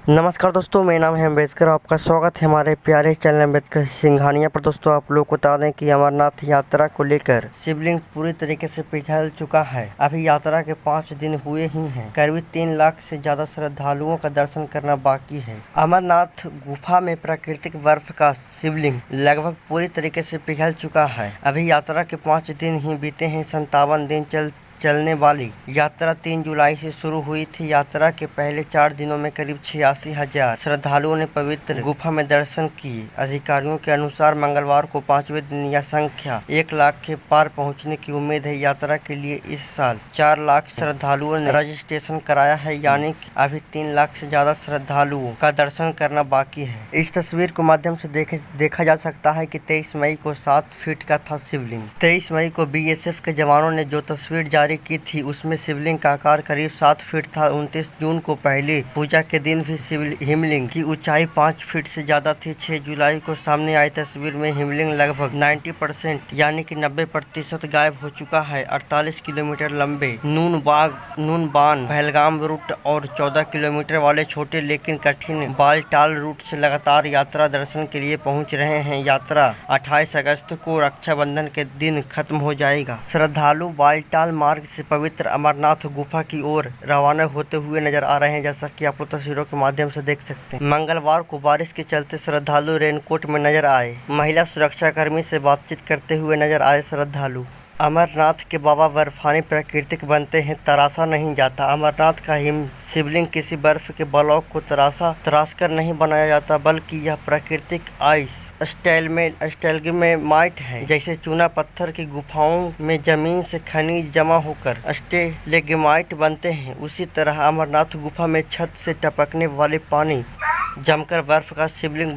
नमस्कार दोस्तों, मेरा नाम है अम्बेडकर। आपका स्वागत है हमारे प्यारे चैनल अम्बेडकर सिंघानिया पर। दोस्तों, आप लोग को बता दें कि अमरनाथ यात्रा को लेकर शिवलिंग पूरी तरीके से पिघल चुका है। अभी यात्रा के 5 दिन हुए ही हैं। करीब 3 लाख से ज्यादा श्रद्धालुओं का दर्शन करना बाकी है। अमरनाथ गुफा में प्राकृतिक बर्फ का शिवलिंग लगभग पूरी तरीके से पिघल चुका है। अभी यात्रा के 5 दिन ही बीते हैं। 57 दिन चलने वाली यात्रा 3 जुलाई से शुरू हुई थी। यात्रा के पहले 4 दिनों में करीब 86,000 श्रद्धालुओं ने पवित्र गुफा में दर्शन किए। अधिकारियों के अनुसार मंगलवार को 5वें दिन यह संख्या 1 लाख के पार पहुंचने की उम्मीद है। यात्रा के लिए इस साल 4 लाख श्रद्धालुओं ने रजिस्ट्रेशन कराया है, यानी कि अभी 3 लाख से ज्यादा श्रद्धालुओं का दर्शन करना बाकी है। इस तस्वीर को माध्यम से देखा जा सकता है कि 23 मई को 7 फीट का था शिवलिंग। 23 मई को BSF के जवानों ने जो तस्वीर जारी की थी उसमें शिवलिंग का आकार करीब 7 फीट था। 29 जून को पहली पूजा के दिन भी हिमलिंग की ऊंचाई 5 फीट से ज्यादा थी। 6 जुलाई को सामने आई तस्वीर में हिमलिंग लगभग 90% यानी कि 90% गायब हो चुका है। 48 किलोमीटर लंबे नूनबान पहलगाम रूट और 14 किलोमीटर वाले छोटे लेकिन कठिन बालटाल रूट से लगातार यात्रा दर्शन के लिए पहुंच रहे हैं। यात्रा 28 अगस्त को रक्षाबंधन के दिन खत्म हो जाएगा। श्रद्धालु बालटाल मार्ग से पवित्र अमरनाथ गुफा की ओर रवाना होते हुए नजर आ रहे हैं, जैसा कि आप लोग तस्वीरों के माध्यम से देख सकते हैं। मंगलवार को बारिश के चलते श्रद्धालु रेनकोट में नजर आए। महिला सुरक्षाकर्मी से बातचीत करते हुए नजर आए श्रद्धालु। अमरनाथ के बाबा बर्फानी प्राकृतिक बनते हैं, तराशा नहीं जाता। अमरनाथ का शिवलिंग किसी बर्फ के ब्लॉक को तराश कर नहीं बनाया जाता, बल्कि यह प्राकृतिक आइस स्टैलेग्माइट है। जैसे चूना पत्थर की गुफाओं में जमीन से खनिज जमा होकर स्टैलेग्माइट बनते हैं, उसी तरह अमरनाथ गुफा में छत से टपकने वाले पानी जमकर बर्फ का शिवलिंग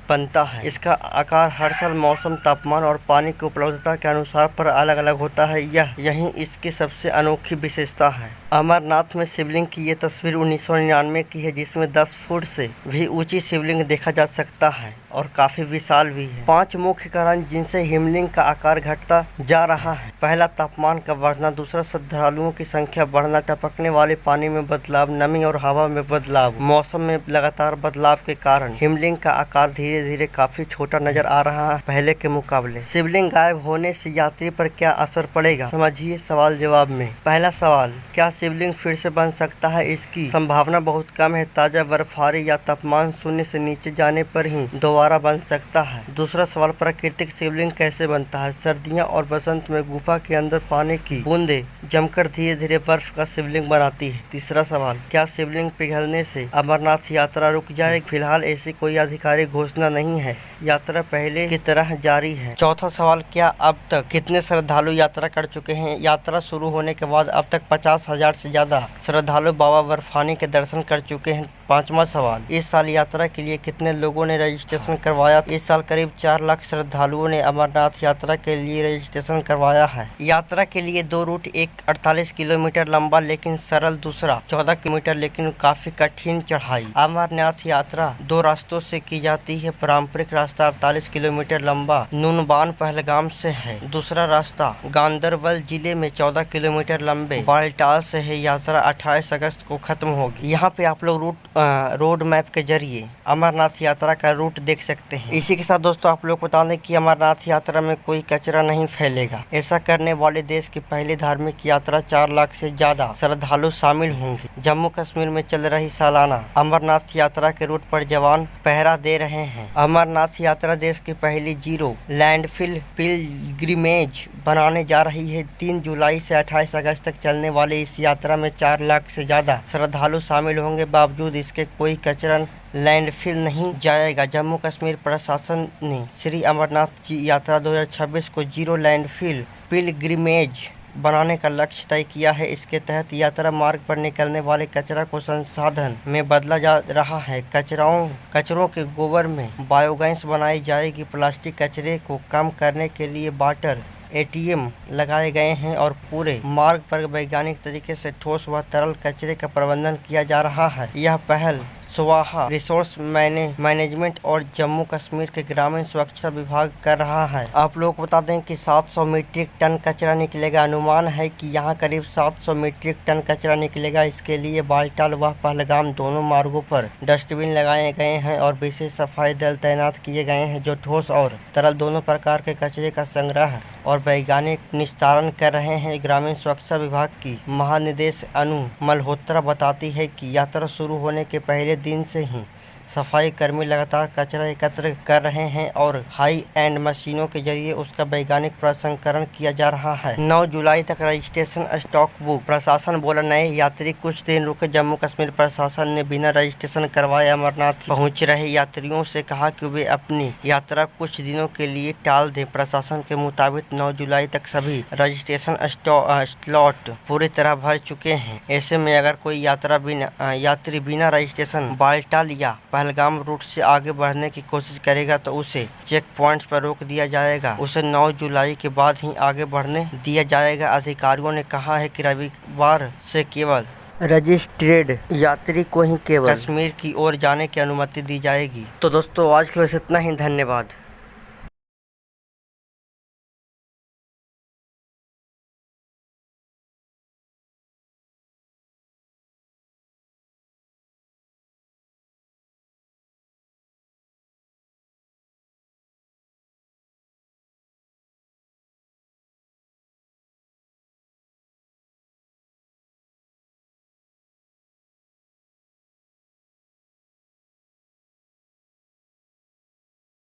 बनता है। इसका आकार हर साल मौसम, तापमान और पानी की उपलब्धता के अनुसार पर अलग अलग होता है। यही इसकी सबसे अनोखी विशेषता है। अमरनाथ में शिवलिंग की ये तस्वीर 1999 की है, जिसमें 10 फुट से भी ऊंची शिवलिंग देखा जा सकता है और काफी विशाल भी है। 5 मुख्य कारण जिनसे हिमलिंग का आकार घटता जा रहा है। पहला, तापमान का बढ़ना। दूसरा, श्रद्धालुओं की संख्या बढ़ना। टपकने वाले पानी में बदलाव, नमी और हवा में बदलाव। मौसम में लगातार बदलाव के कारण हिमलिंग का आकार धीरे धीरे काफी छोटा नजर आ रहा है पहले के मुकाबले। शिवलिंग गायब होने से यात्री पर क्या असर पड़ेगा, समझिए सवाल जवाब में। पहला सवाल, क्या शिवलिंग फिर से बन सकता है? इसकी संभावना बहुत कम है। ताजा बर्फबारी या तापमान 0 से नीचे जाने पर ही दोबारा बन सकता है। दूसरा सवाल, प्राकृतिक शिवलिंग कैसे बनता है? सर्दियां और बसंत में गुफा के अंदर पानी की बूंदें जमकर धीरे धीरे बर्फ का शिवलिंग बनाती है। तीसरा सवाल, क्या शिवलिंग पिघलने से अमरनाथ यात्रा रुक जाएगी? फिलहाल ऐसी कोई आधिकारिक घोषणा नहीं है, यात्रा पहले की तरह जारी है। चौथा सवाल, क्या अब तक कितने श्रद्धालु यात्रा कर चुके हैं? यात्रा शुरू होने के बाद अब तक 50,000 से ज्यादा श्रद्धालु बाबा बर्फानी के दर्शन कर चुके हैं। पांचवा सवाल, इस साल यात्रा के लिए कितने लोगों ने रजिस्ट्रेशन करवाया? इस साल करीब 4 लाख श्रद्धालुओं ने अमरनाथ यात्रा के लिए रजिस्ट्रेशन करवाया है। यात्रा के लिए 2 रूट, एक 48 किलोमीटर लंबा लेकिन सरल, दूसरा 14 किलोमीटर लेकिन काफी कठिन चढ़ाई। अमरनाथ यात्रा 2 रास्तों से की जाती है। पारंपरिक रास्ता 48 किलोमीटर लंबा नूनबान पहलगाम से है। दूसरा रास्ता गांदरबल जिले में 14 किलोमीटर लंबे बालटाल से है। यात्रा 28 अगस्त को खत्म होगी। यहाँ पे आप लोग रोड मैप के जरिए अमरनाथ यात्रा का रूट देख सकते हैं। इसी के साथ दोस्तों, आप लोग बता दें कि अमरनाथ यात्रा में कोई कचरा नहीं फैलेगा। ऐसा करने वाले देश की पहली धार्मिक यात्रा 4 लाख से ज्यादा श्रद्धालु शामिल होंगे। जम्मू कश्मीर में चल रही सालाना अमरनाथ यात्रा के रूट पर जवान पहरा दे रहे हैं। अमरनाथ यात्रा देश की पहली जीरो लैंडफिल पिलग्रिमेज बनाने जा रही है। 3 जुलाई से 28 अगस्त तक चलने वाले इस यात्रा में 4 लाख से ज्यादा श्रद्धालु शामिल होंगे। बावजूद इसके कोई कचरा लैंडफिल नहीं जाएगा। जम्मू कश्मीर प्रशासन ने श्री अमरनाथ यात्रा 2026 को जीरो लैंडफिल पिलग्रिमेज बनाने का लक्ष्य तय किया है। इसके तहत यात्रा मार्ग पर निकलने वाले कचरा को संसाधन में बदला जा रहा है। कचरों के गोबर में बायोगैस बनाई जाएगी। प्लास्टिक कचरे को कम करने के लिए वाटर ATM लगाए गए हैं और पूरे मार्ग पर वैज्ञानिक तरीके से ठोस व तरल कचरे का प्रबंधन किया जा रहा है। यह पहल स्वाहा रिसोर्स मैनेजमेंट और जम्मू कश्मीर के ग्रामीण सुरक्षा विभाग कर रहा है। आप लोग को बता दें कि 700 मीट्रिक टन कचरा निकलेगा। अनुमान है कि यहाँ करीब 700 मीट्रिक टन कचरा निकलेगा। इसके लिए बालटाल व पहलगाम दोनों मार्गों पर डस्टबिन लगाए गए हैं और विशेष सफाई दल तैनात किए गए हैं जो ठोस और तरल दोनों प्रकार के कचरे का संग्रह और वैज्ञानिक निस्तारण कर रहे हैं। ग्रामीण सुरक्षा विभाग की महानिदेशक अनु मल्होत्रा बताती है कि यात्रा शुरू होने के पहले दिन से ही सफाई कर्मी लगातार कचरा एकत्र कर रहे हैं और हाई एंड मशीनों के जरिए उसका वैज्ञानिक प्रसंस्करण किया जा रहा है। 9 जुलाई तक रजिस्ट्रेशन स्टॉक बुक। प्रशासन बोला नए यात्री कुछ दिन रुके। जम्मू कश्मीर प्रशासन ने बिना रजिस्ट्रेशन करवाए अमरनाथ पहुंच रहे यात्रियों से कहा कि वे अपनी यात्रा कुछ दिनों के लिए टाल दें। प्रशासन के मुताबिक 9 जुलाई तक सभी रजिस्ट्रेशन स्लॉट पूरी तरह भर चुके हैं। ऐसे में अगर कोई यात्री बिना रजिस्ट्रेशन बालटाल या पहलगाम रूट से आगे बढ़ने की कोशिश करेगा तो उसे चेक पॉइंट्स पर रोक दिया जाएगा। उसे 9 जुलाई के बाद ही आगे बढ़ने दिया जाएगा। अधिकारियों ने कहा है कि रविवार से केवल रजिस्ट्रेड यात्री को ही केवल कश्मीर की ओर जाने की अनुमति दी जाएगी। तो दोस्तों आज के लिए इतना ही। धन्यवाद।